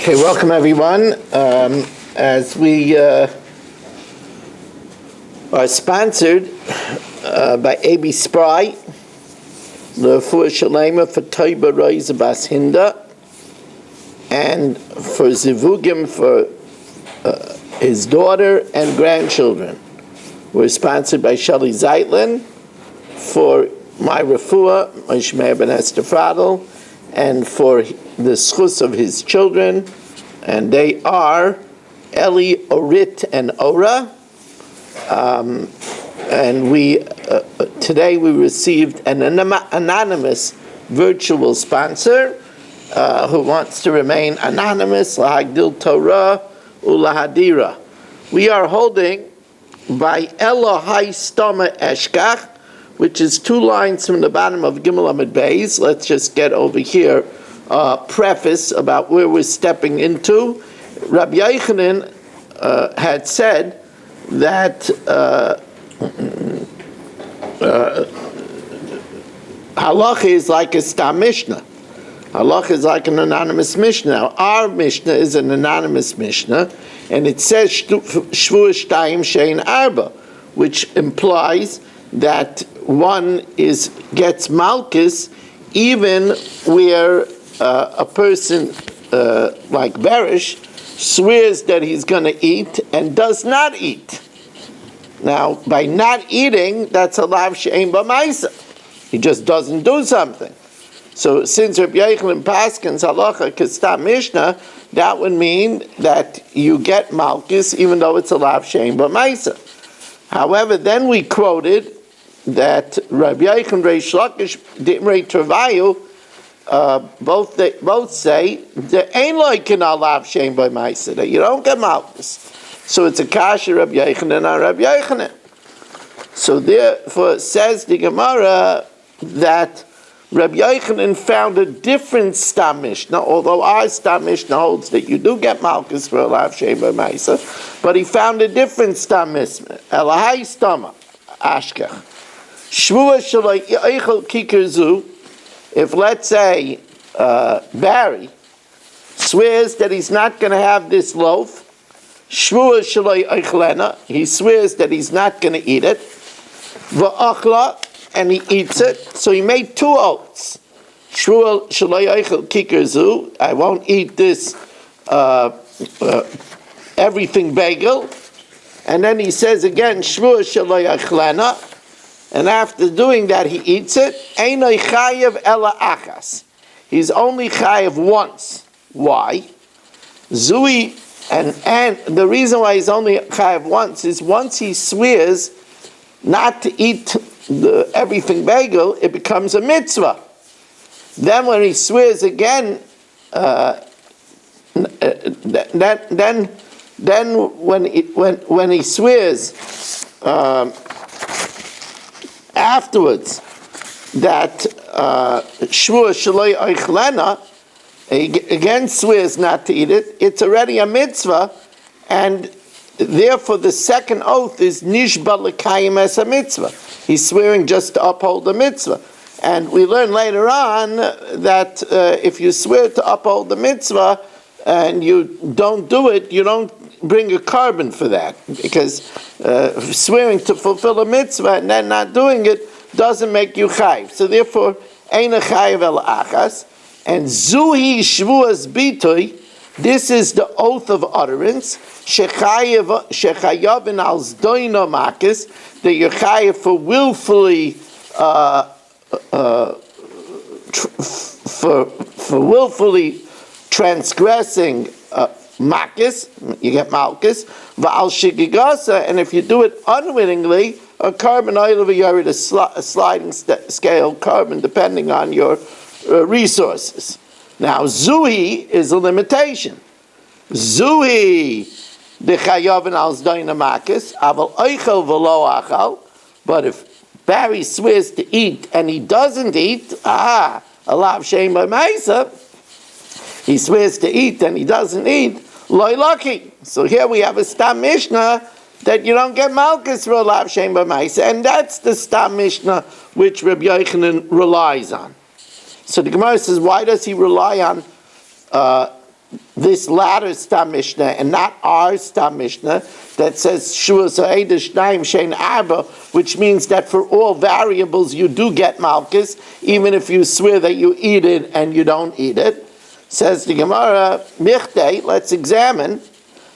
Okay, welcome everyone. As we are sponsored by A.B. Spry, the Refuah Shalema for Toiba Roiza Bas Hinda, and for Zivugim for his daughter and grandchildren. We're sponsored by Shelley Zeitlin for my Refuah, Moshe Meir Ben Esther Fradel, and for the schus of his children, and they are Eli, Orit, and Ora. And we today we received an anonymous virtual sponsor who wants to remain anonymous, Lahagdil Torah Ulahadira. We are holding by Elohai Stoma Eshkach, which is 2 lines from the bottom of Gimel Amud Beis. Let's just get over here preface about where we're stepping into. Rabbi Yochanan had said that halacha is like a stam mishnah. Halacha is like an anonymous mishnah. Now, our mishnah is an anonymous mishnah, and it says Shavuos Daf Shein Arba, which implies that one gets malchus even where a person like Berish swears that he's going to eat and does not eat. Now, by not eating, that's a lav she'ein b'maisa. He just doesn't do something. So, since Rabbi Yochanan Paskin's halacha k'stam mishnah, that would mean that you get malchus even though it's a lav she'ein b'maisa. However, then we quoted that Rabbi Yochanan Reish Lakish Dimrei Travayu both say there ain't like an alav shein by ma'aser, that you don't get malchus. So it's a kasha Rabbi Yochanan on Rabbi Yochanan. So therefore says the Gemara that Rabbi Yochanan found a different stam mishnah, although our stam mishnah holds that you do get malchus for alav shein by ma'aser, but he found a different stam mishnah. Elahai stama ashkach Shavuos shaloi eichel kikar zu. If, let's say, Barry swears that he's not going to have this loaf, Shavuos shaloi eichlena, he swears that he's not going to eat it, v'achla, and he eats it, so he made 2 oaths. Shavuos shaloi eichel kikar zu, I won't eat this everything bagel, and then he says again, Shavuos shaloi eichlena, and after doing that, he eats it. Einoi chayev ela achas. He's only chayev once. Why? Zui, and the reason why he's only chayev once is once he swears not to eat the everything bagel, it becomes a mitzvah. Then when he swears again, then when he swears. Afterwards, that Shavuos shaloi eichlena, he again swears not to eat it, it's already a mitzvah, and therefore the second oath is nishba l'kayim es a mitzvah. He's swearing just to uphold the mitzvah. And we learn later on that if you swear to uphold the mitzvah and you don't do it, you don't bring a carbon for that, because swearing to fulfill a mitzvah and then not doing it doesn't make you chayiv. So therefore, ein a chayiv el achas, and zuhi shvuas bitoy, this is the oath of utterance, shechayavin al zdoino makis, that you're chayiv for willfully for willfully transgressing makis, you get malchus, va'al shigigasa, and if you do it unwittingly, a carbon oil of a sliding scale carbon, depending on your resources. Now, zuhi is a limitation. Zuhi dechayavin al zdoina makis, aval oichel v'lo achal, but if Barry swears to eat and he doesn't eat, alav shein b'maisa, he swears to eat and he doesn't eat, loy lucky. So here we have a stam mishnah that you don't get malchus for alav shein b'maisa, and that's the stam mishnah which Rabbi Yochanan relies on. So the Gemara says, why does he rely on this latter Stam Mishnah and not our Stam Mishnah that says Shavuos Daf Shein Arba, which means that for all variables you do get Malkus, even if you swear that you eat it and you don't eat it. Says the Gemara, Michtei, let's examine.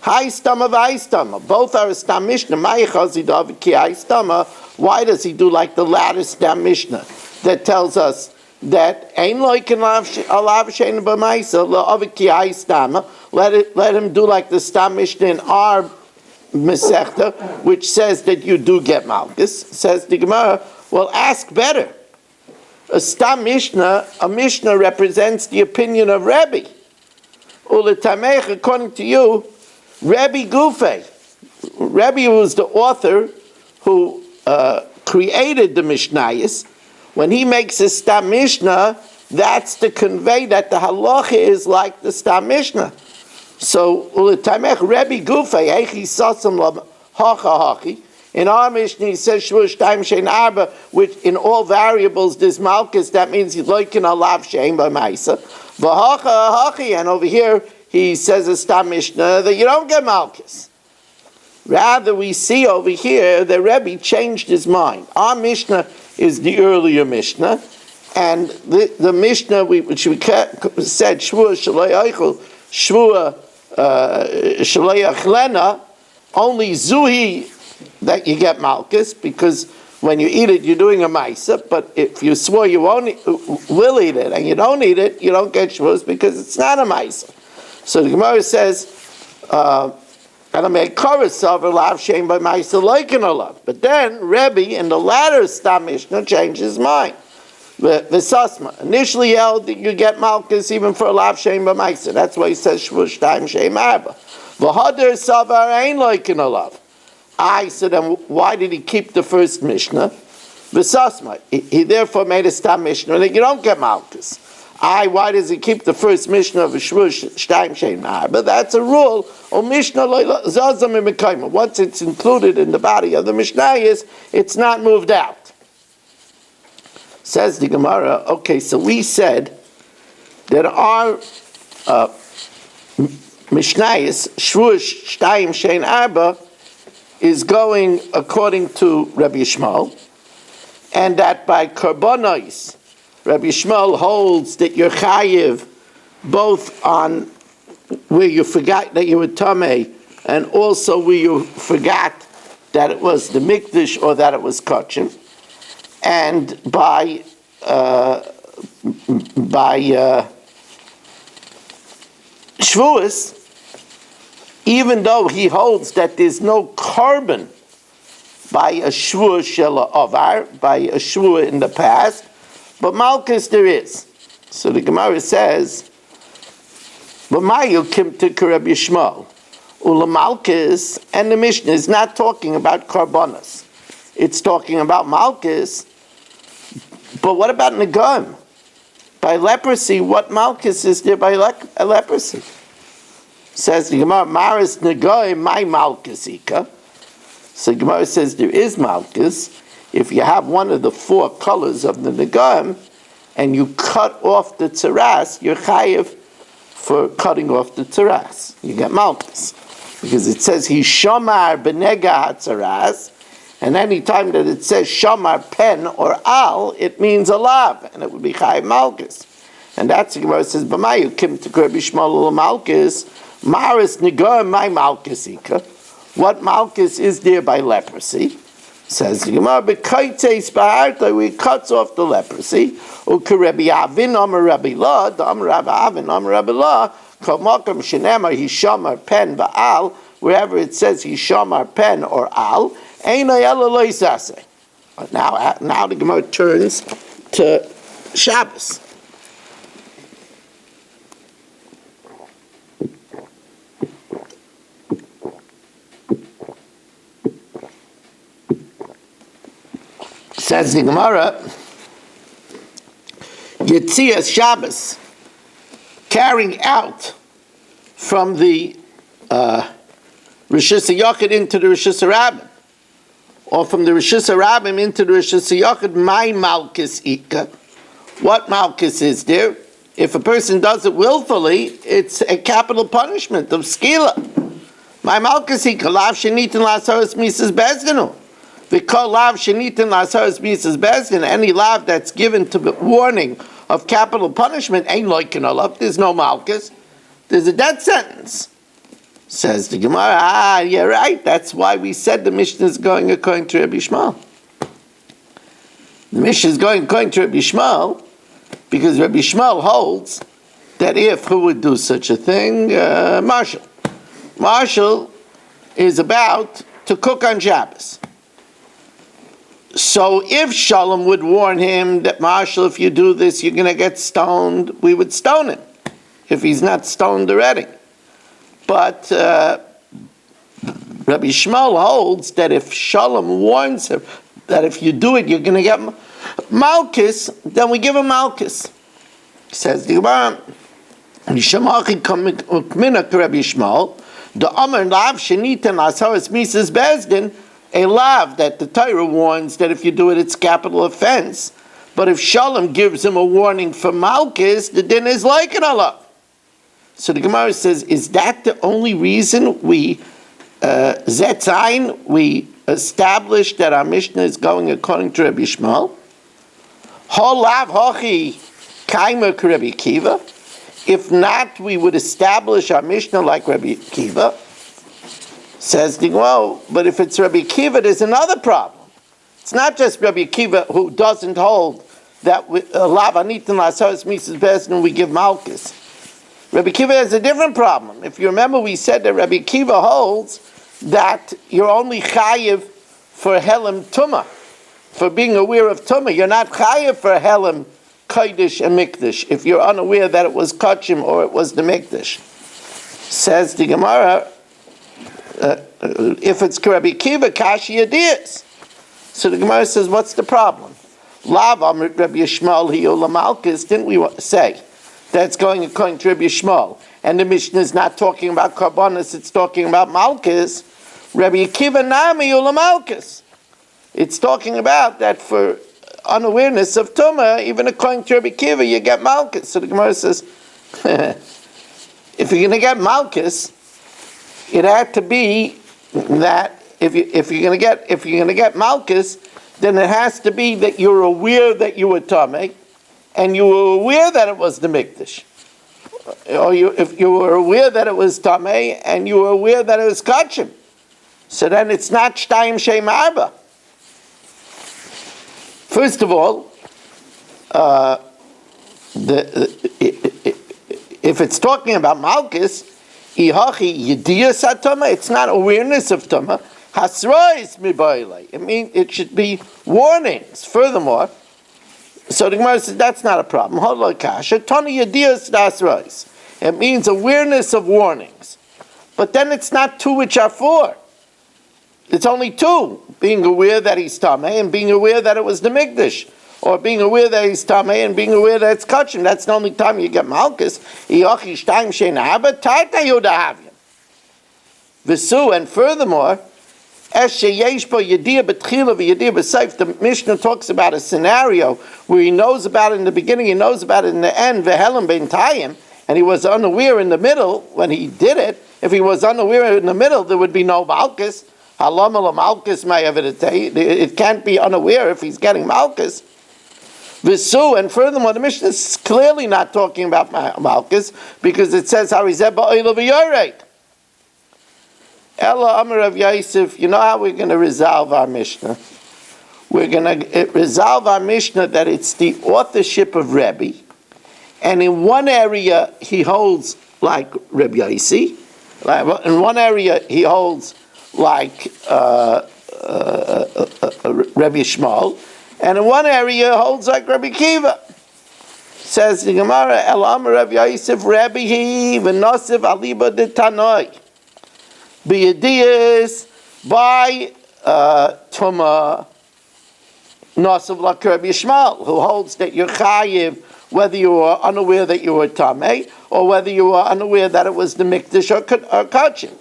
Hai Stama Vai Stama. Both are a Stam Mishnah. Ma'ichazidav Ki Hai Stama. Why does he do like the latter Stam Mishnah that tells us that Ein Loikin Alav Shein B'Maisa La'avik Ki Hai Stama? Let him do like the Stam Mishnah in our Masechta, which says that you do get Malkus. Says the Gemara, well, ask better. A Stam Mishnah, a Mishnah represents the opinion of Rebbe. Uletamech, according to you, Rebbe Gufe. Rebbe was the author who created the Mishnayos. When he makes a Stam Mishnah, that's to convey that the halacha is like the Stam Mishnah. So, Uletamech Rebbe Gufe, Eichi Sasam Hacha Hachi. In our Mishnah, he says Shavuos Daf Shein Arba, which in all variables there's Malkus. That means he's loikin alav shein b'maisa. V'hacha hachi, and over here he says a Stam Mishnah that you don't get Malkus. Rather, we see over here the Rebbe changed his mind. Our Mishnah is the earlier Mishnah, and the Mishnah which we said Shvua Shalei Eichel, Shvua Shalei Achlena, only Zuhi that you get Malkus, because when you eat it, you're doing a Maisa, but if you swore you will eat it, and you don't eat it, you don't get Shavuos because it's not a Maisa. So the Gemara says, and I make chorus of Alav Shein by Maisa Loikin Alav. But then Rebbe in the latter Stam Mishnah changed his mind. The Sasma initially held that you get Malkus even for Alav Shein by Maisa. That's why he says Shavuos Daf Shein Arba. V'hader Savar Ein Loikin Alav. I said, then why did he keep the first Mishnah? V'sasma. He therefore made a Stam Mishnah that you don't get Malkus. Why does he keep the first Mishnah of Shavuos Daf Shein Arba? That's a rule. O Mishnah zazam imekayma. Once it's included in the body of the Mishnayos, it's not moved out. Says the Gemara. Okay, so we said that our Mishnayos Shavuos Daf Shein Arba is going according to Rabbi Yishmael, and that by Karbonos, Rabbi Yishmael holds that you're chayiv both on where you forgot that you were tamei, and also where you forgot that it was the mikdash or that it was kachim, and by Shavuos, even though he holds that there's no carbon by a shvua shel avar, by a shvua in the past, but Malkus there is. So the Gemara says, "B'mayu kim to Rabbi Yishmael ula Malkus," and the Mishnah is not talking about karbonos; it's talking about Malkus. But what about negam? By leprosy, what Malkus is there by leprosy? Says the Gemara, Maris Nagoy, my Malkusika. So the Gemara says there is Malkus if you have one of the four colors of the Nagoyim and you cut off the tzaras, you're chayiv for cutting off the tzaras. You get Malkus. Because it says he shamar benega hatzaras, and any time that it says shamar pen or al, it means alav, and it would be chayiv Malkus. And that's the Gemara says, B'mayu kim to Rabbi Yishmael Malkus. Maris Nigor my Malkusika. What Malkus is there by leprosy? Says the Gemara, B'kaites ba'arta, we cuts off the leprosy. Uke Rabbi Avin, Amar Rabbi La, Amar Rabbi Avin, Amar Rabbi La, Kamakam Shenemar, Hishamar Pen Ba'al, wherever it says Hishamar Pen or Al, Eina Yela Loisase. Now the Gemara turns to Shabbos. Says the Gemara, Yetzias Shabbos, carrying out from the Rishis HaYachid into the Rishis HaRabim, or from the Rishis HaRabim into the Rishis HaYachid, my Malkus Ika. What Malkus is there? If a person does it willfully, it's a capital punishment of skila. My malchus he kalav shenitin lasaros misas bezdinu. V'kol lav shenitin lasaros misas bezdin. Any lav that's given to the warning of capital punishment ain't loikin olav. There's no malchus. There's a death sentence. Says the Gemara, you're right. That's why we said the Mishnah is going according to Rabbi Shmuel. The Mishnah is going according to Rabbi Shmuel because Rabbi Shmuel holds that if who would do such a thing? Marshall. Marshall is about to cook on Shabbos. So if Shalom would warn him that Marshall, if you do this, you're going to get stoned, we would stone him if he's not stoned already. But Rabbi Shmuel holds that if Shalom warns him that if you do it, you're going to get malchus, then we give him malchus. Says the Gemara, Yishamachi k'mina Rabbi Shmuel, the Amar lav shenitan lasaros misas bezdin, a lav that the Torah warns that if you do it, it's capital offense. But if Shalom gives him a warning for malchus, the din is like an alav. So the Gemara says, is that the only reason we we established that our Mishnah is going according to Rabbi Shmuel? Holav hochi kaimer Rabbi Kiva. If not, we would establish our Mishnah like Rabbi Kiva. Says the Gemara, but if it's Rabbi Kiva, there's another problem. It's not just Rabbi Kiva who doesn't hold that lav anitin lasaros misas bezdin we give malchus. Rabbi Kiva has a different problem. If you remember, we said that Rabbi Kiva holds that you're only chayiv for helam tumah, for being aware of tumah. You're not chayiv for helam kodesh and mikdash if you're unaware that it was kachim or it was the mikdash. Says the Gemara, if it's Rabbi Kiva, kashi yadiyas. So the Gemara says, what's the problem? Lav amrit Rabbi Yishmael hiyola malchus. Didn't we say that's going according to Rabbi Shmuel, and the Mishnah is not talking about karbonis, it's talking about malchus. Rabbi Akiva nami ula malchus. It's talking about that for unawareness of tumah, even according to Rabbi Akiva, you get malchus. So the Gemara says, if you're going to get malchus, it had to be that if you're going to get malchus, then it has to be that you're aware that you were tamei, and you were aware that it was the mikdash, or if you were aware that it was tamei and you were aware that it was kachim, so then it's not shtayim shem arba. First of all, if it's talking about malchus, ihachi yediyas hatama, it's not awareness of tama. Hasrois mibayle. It means it should be warnings. Furthermore. So the Gemara says that's not a problem. It means awareness of warnings. But then it's not two which are four. It's only two. Being aware that he's tamei and being aware that it was the mikdash. Or being aware that he's tamei and being aware that it's kachim. That's the only time you get malchus. V'su, and furthermore, the Mishnah talks about a scenario where he knows about it in the beginning, he knows about it in the end, and he was unaware in the middle when he did it. If he was unaware in the middle, there would be no malchus. It can't be unaware if he's getting malchus. V'su, and furthermore, the Mishnah is clearly not talking about malchus because it says harizeh ba'oil v'yoreit. Ella Amar of Yosef, you know how we're going to resolve our Mishnah? We're going to resolve our Mishnah that it's the authorship of Rebbe, and in one area he holds like Rebbe Yossi, in one area he holds like Rebbe Shmuel, and in one area he holds like Rebbe Kiva. Says the Gemara, Ella Amar of Yosef, Rebbe he v'nosiv aliba de tanoi. B'yediyas by Tuma Nasav like Rabbi Yishmael, who holds that you're chayiv whether you were unaware that you were tamei or whether you were unaware that it was the mikdash or kachim.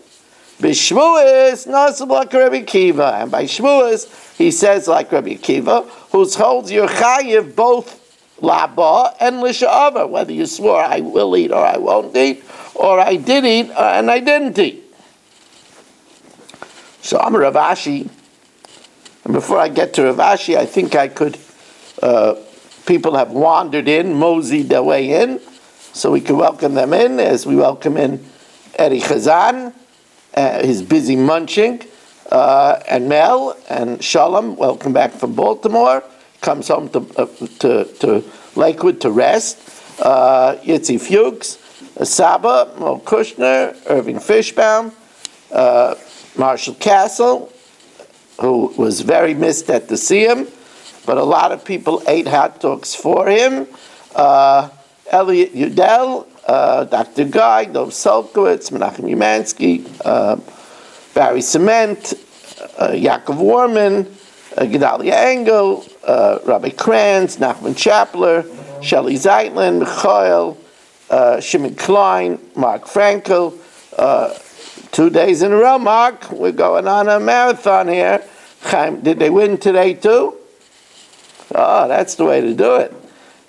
B'shvuas Nasav like Rabbi Kiva, and by shvuas he says like Rabbi Kiva, who holds you're chayiv both laba and l'sha'ava, whether you swore I will eat or I won't eat, or I did eat and I didn't eat. So I'm Rav Ashi, and before I get to Rav Ashi, I think I could, people have wandered in, moseyed their way in, so we can welcome them in as we welcome in Eri Chazan, he's busy munching, and Mel and Shalom, welcome back from Baltimore, comes home to Lakewood to rest, Yitzi Fuchs, Saba, Mo Kushner, Irving Fishbaum, Marshall Castle, who was very missed at the Siyum, but a lot of people ate hot dogs for him, Elliot Udell, Dr. Guy, Dov Solkowitz, Menachem Umansky, Barry Cement, Yaakov Warman, Gedalia Engel, Rabbi Kranz, Nachman Chapler, Shelley Zeitlin, Michael, Shimon Klein, Mark Frankel. 2 days in a row, Mark. We're going on a marathon here. Chaim, did they win today too? Oh, that's the way to do it.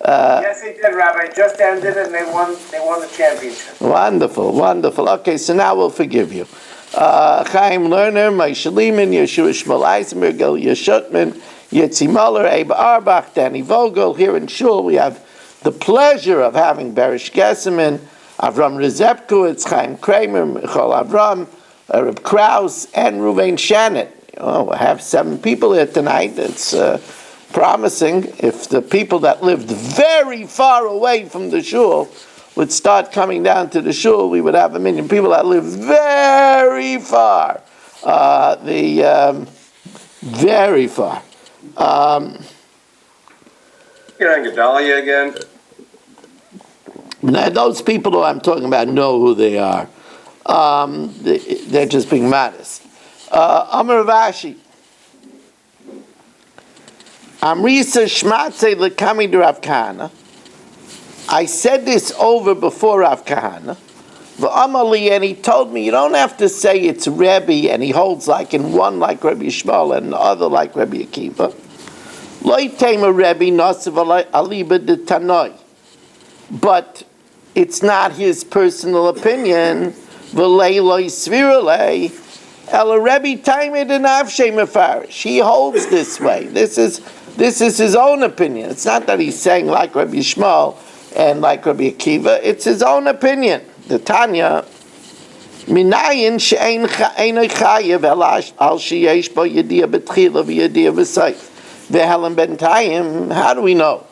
Yes, they did, Rabbi. Just ended and they won the championship. Wonderful, wonderful. Okay, so now we'll forgive you. Chaim Lerner, Moshe Lehman, Yeshua Shmuel Eisenberg, Elia Shutman, Yitzi Muller, Abe Arbach, Danny Vogel. Here in Shul, we have the pleasure of having Berish Gesseman, Avram Rezepkowitz, Chaim Kramer, Michal Avram, Reb Kraus, and Ruvain Shannon. We'll have 7 people here tonight. It's promising. If the people that lived very far away from the shul would start coming down to the shul, we would have 1 million people that live very far. Very far. You're on Gedalia again? Now, those people who I'm talking about know who they are. They're just being modest. Amar Vashi. Amrisa Shmatze Lekami de Rav Kahana. I said this over before Rav Kahana. V'amali, and he told me you don't have to say it's Rebbe, and he holds like in one like Rabbi Yishmael and the other like Rabbi Akiva. Loi tema Rebbe nasiv aliba de Tanoi. But it's not his personal opinion. V'lei loi sviralei. Ela Rebbe taimid and avshe mefarish. He holds this way. This is his own opinion. It's not that he's saying like Rabbi Yishmael and like Rabbi Akiva. It's his own opinion. The Tanya, minayin she'ein chayev al sheyesh bo yediyah betchila v'yediyah v'sayf v'helam bentayim. How do we know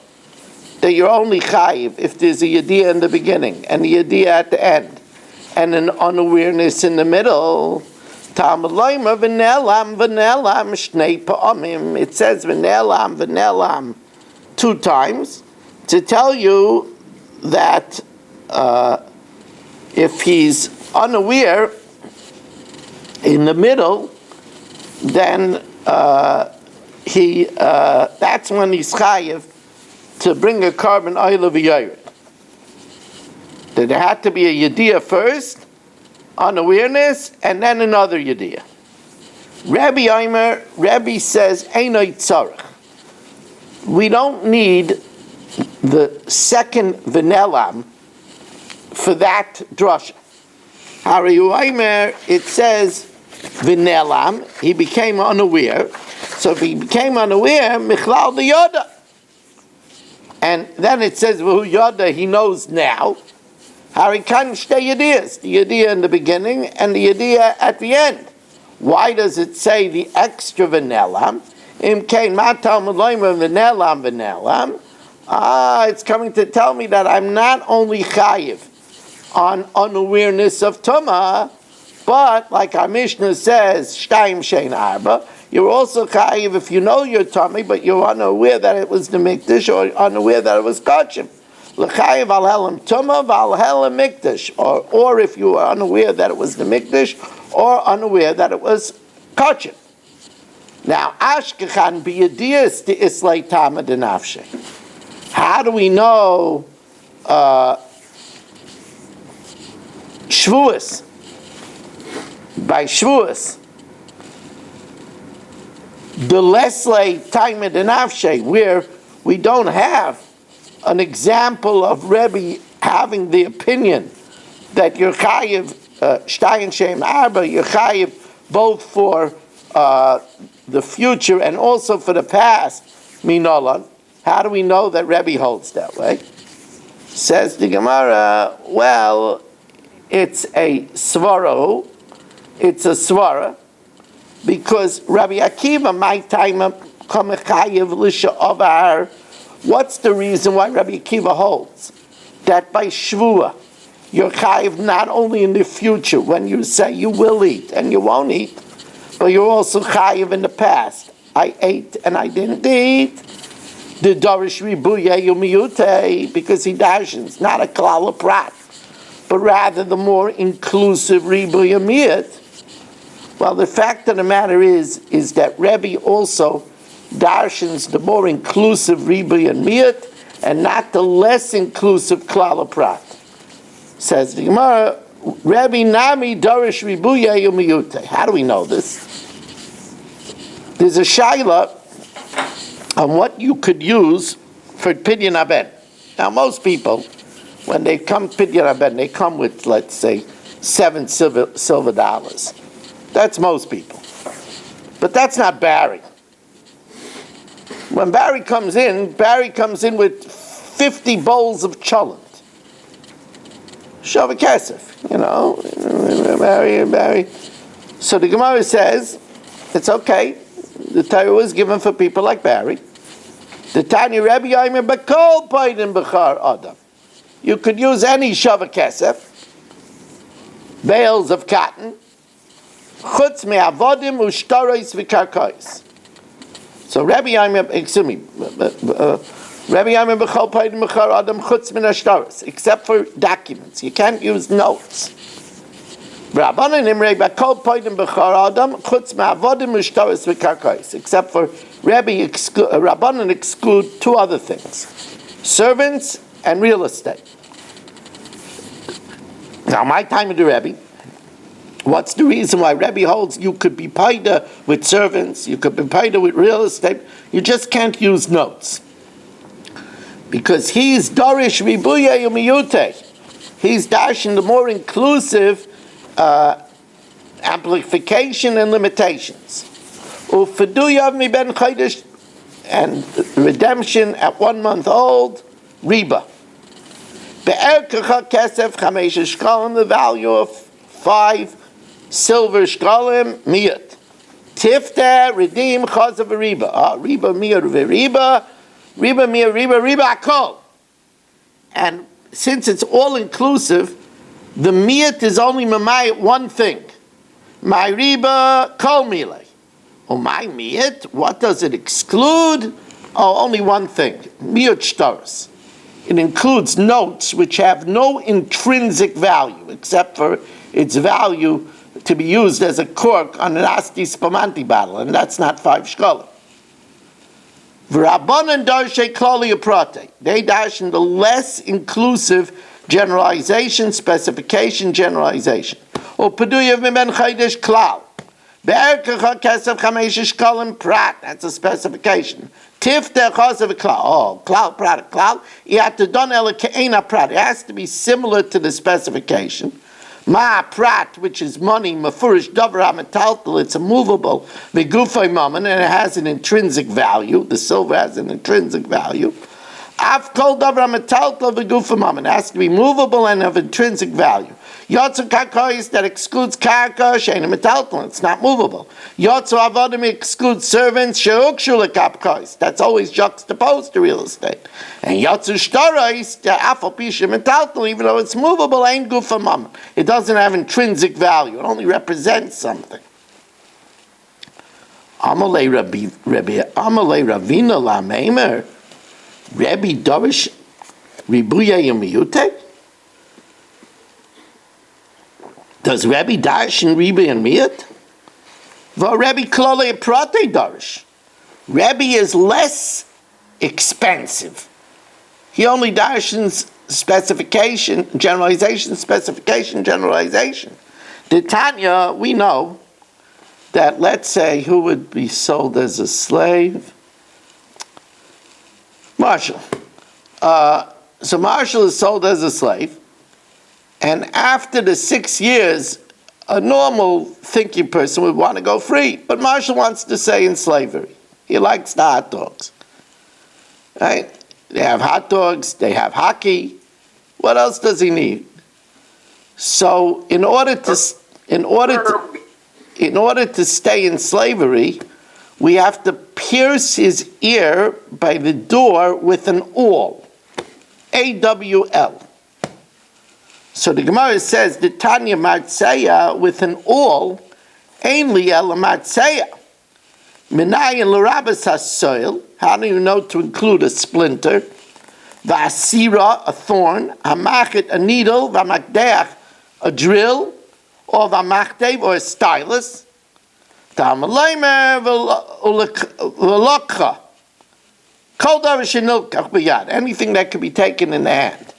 that you're only chayev if there's a yediyah in the beginning and a yediyah at the end and an unawareness in the middle? It says v'ne'elam 2 times to tell you that if he's unaware in the middle, then that's when he's chayiv to bring a carbon oil of a yared. That there had to be a yediyah first, unawareness, and then another yediyah. Rabbi says, Einoi tzarech. We don't need the second v'ne'elam for that drasha. Hari Uaymer, it says v'ne'elam, he became unaware. So if he became unaware, michlal the yoda. And then it says v'hu yoda, he knows now. Hari kan shtei yediyas, the yediyah in the beginning and the yediyah at the end. Why does it say the extra v'ne'elam? Im kein matal meloymer v'ne'elam. It's coming to tell me that I'm not only chayiv on unawareness of tumah, but like our Mishnah says, shtayim shein arba, you're also chayiv if you know your tummy, but you're unaware that it was the mikdash or unaware that it was kachim. L'chayiv al helam tumah v'al helam mikdash, or if you are unaware that it was the mikdash or unaware that it was kachim. Now, ashkechan biyadiyas the islay tama denafshe. How do we know Shavuos? By Shavuos, the lesle time denafshe, where we don't have an example of Rebbe having the opinion that you're chayiv shtayim sheim arba, you're chayiv both for the future and also for the past, minolan. How do we know that Rebbe holds that way? Says the Gemara, well, it's a svara, because Rabbi Akiva, my time, what's the reason why Rabbi Akiva holds that by Shvuah, you're chayiv not only in the future, when you say you will eat and you won't eat, but you're also chayiv in the past. I ate and I didn't eat. The Dorish Ribuye Yumiyute, because he dashens, not a klal prat, but rather the more inclusive Ribuye Miyat. Well, the fact of the matter is that Rebbe also darshans the more inclusive Ribuye Miyat and not the less inclusive klal prat. Says the Gemara, Rebbe Nami Dorish Ribuye Yumiyute. How do we know this? There's a shaila on what you could use for Pidyon Haben. Now, most people, when they come Pidyon Haben, they come with, let's say, $7 dollars. That's most people. But that's not Barry. When Barry comes in with 50 bowls of cholent. Shavuos Kesef, Barry. So the Gemara says, it's okay. The Torah was given for people like Barry. The Tanya Rebbe Yomer Bakol Paidin Bechar Adam. You could use any Shavuos Kesef, bales of cotton, chutz me'avodim u'shtaros v'karkais. So Rebbe Yomer Bakol Paidin Bechar Adam chutz min hashtaros, except for documents. You can't use notes. Except for Rabbanan exclude two other things: servants and real estate. Now, my time of the Rebbe, what's the reason why Rebbe holds you could be paida with servants, you could be paida with real estate, you just can't use notes? Because he's Dorish Ribuye Umiyute. He's dashing the more inclusive amplification and limitations. And redemption at 1 month old, riba. The value of 5 silver shkalim, miyat. Tifta, redeem, chaz of a riba. Riba, miyat, riba, akol. And since it's all inclusive, the miyat is only mamayat one thing. My riba kol milei. Oh, my miyat, what does it exclude? Oh, only one thing. Miyat shtaros. It includes notes which have no intrinsic value except for its value to be used as a cork on an asti spamanti bottle, and that's not 5 shkolim. V'rabbanan darshe klali aprate. They dash in the less inclusive generalization, specification, generalization. Or peduyev mimen chaydesh klal. Be'erkecha kesef chamesh shkolim prat. That's a specification. Tifte chasev klal. Oh, klal prat, klal. Yatadon ele ke'ena prat. It has to be similar to the specification. Ma prat, which is money, mafurish davar ha'metaltel. It's a movable begufay mammon, and it has an intrinsic value. The silver has an intrinsic value. Af kol davar ha'metaltel begufay mammon. It has to be movable and of intrinsic value. Yotzu karkois that excludes karka she'ena metaltel. It's not movable. Yotzu avodim excludes servants she'ukshu lekapkois. That's always juxtaposed to real estate. And yotzu shtarais afal pisha metaltel, even though it's movable, ain't gufa mammon. It doesn't have intrinsic value. It only represents something. Amalei Ravina la Meimer Rebbe Dorish Ribuye Yomiyute. Does Rebbe Darsh in Rebbe and Miyat? Well, Rebbe Klole Prate Darsh. Rebbe is less expensive. He only darshans specification, generalization, specification, generalization. The Tanya, we know that, let's say, who would be sold as a slave? Marshall. So Marshall is sold as a slave, and after the 6 years, a normal thinking person would want to go free, but Marshall wants to stay in slavery. He likes the hot dogs, right? They have hot dogs, they have hockey. What else does he need? So in order to stay in slavery, we have to pierce his ear by the door with an awl. A-W-L. So the Gemara says, the Tanya Matseya with an awl, Ein li el Matseya. Minayin l'rabas hasoil, how do you know to include a splinter? V'asira, a thorn, hamachet, a needle, v'makdeach, a drill, or v'amachtev, or a stylus. Ta'amalaymer v'lokcha. Kol davar shenilkach b'yad, anything that can be taken in the hand.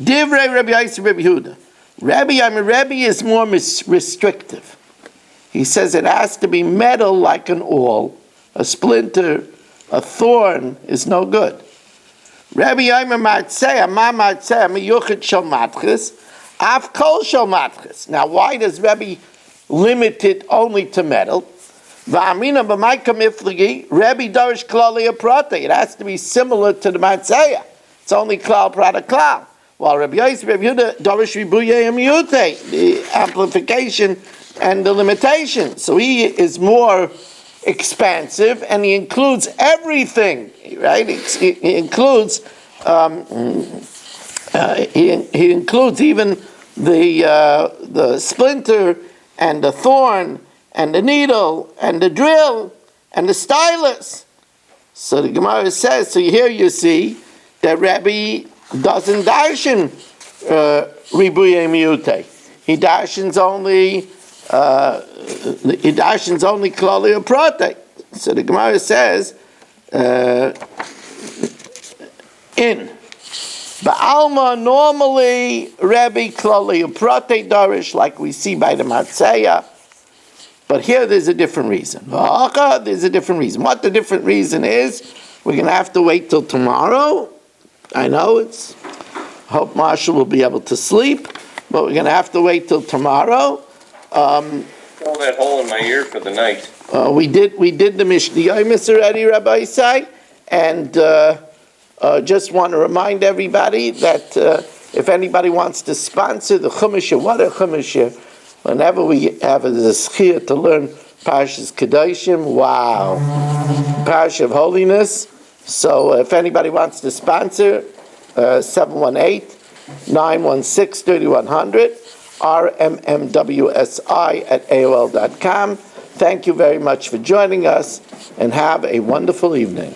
Divrei Rabbi Yosef Rabbi Yehuda. Rabbi is more restrictive. He says it has to be metal like an awl. A splinter, a thorn is no good. Rabbi Yomer Matzeh, Ma Matzeh, Miyuchid Shel Matches, Af Kol Shel Matches. Now, why does Rabbi limit it only to metal? V'amina b'mayka mifligi, Rabbi Darish Klali Prate. It has to be similar to the Matzeh. It's only Klal Prata Klal. While Rabbi Yosef Rabbi Yehuda Darish Ribuye Miyute, the amplification and the limitation. So he is more expansive, and he includes everything, right? He includes he includes even the splinter and the thorn and the needle and the drill and the stylus. So the Gemara says. So here you see that Rabbi doesn't darshan ribuye miyute. He darshans only. He darshans only klali or prate. So the Gemara says in Ba'alma normally Rabbi klali or prate darish, like we see by the Matzeya. But here there's a different reason. There's a different reason. What the different reason is, we're going to have to wait till tomorrow. I know I hope Marshall will be able to sleep, but we're going to have to wait till tomorrow. Fill that hole in my ear for the night. We did the Mishnah Yomis already, Rabbi Isai, and just want to remind everybody that if anybody wants to sponsor the Chumash, what a Chumash! Whenever we have a zechia to learn Parshas Kedoshim, wow, Parsha of Holiness. So if anybody wants to sponsor, 718-916-3100, rmmwsi@aol.com. Thank you very much for joining us, and have a wonderful evening.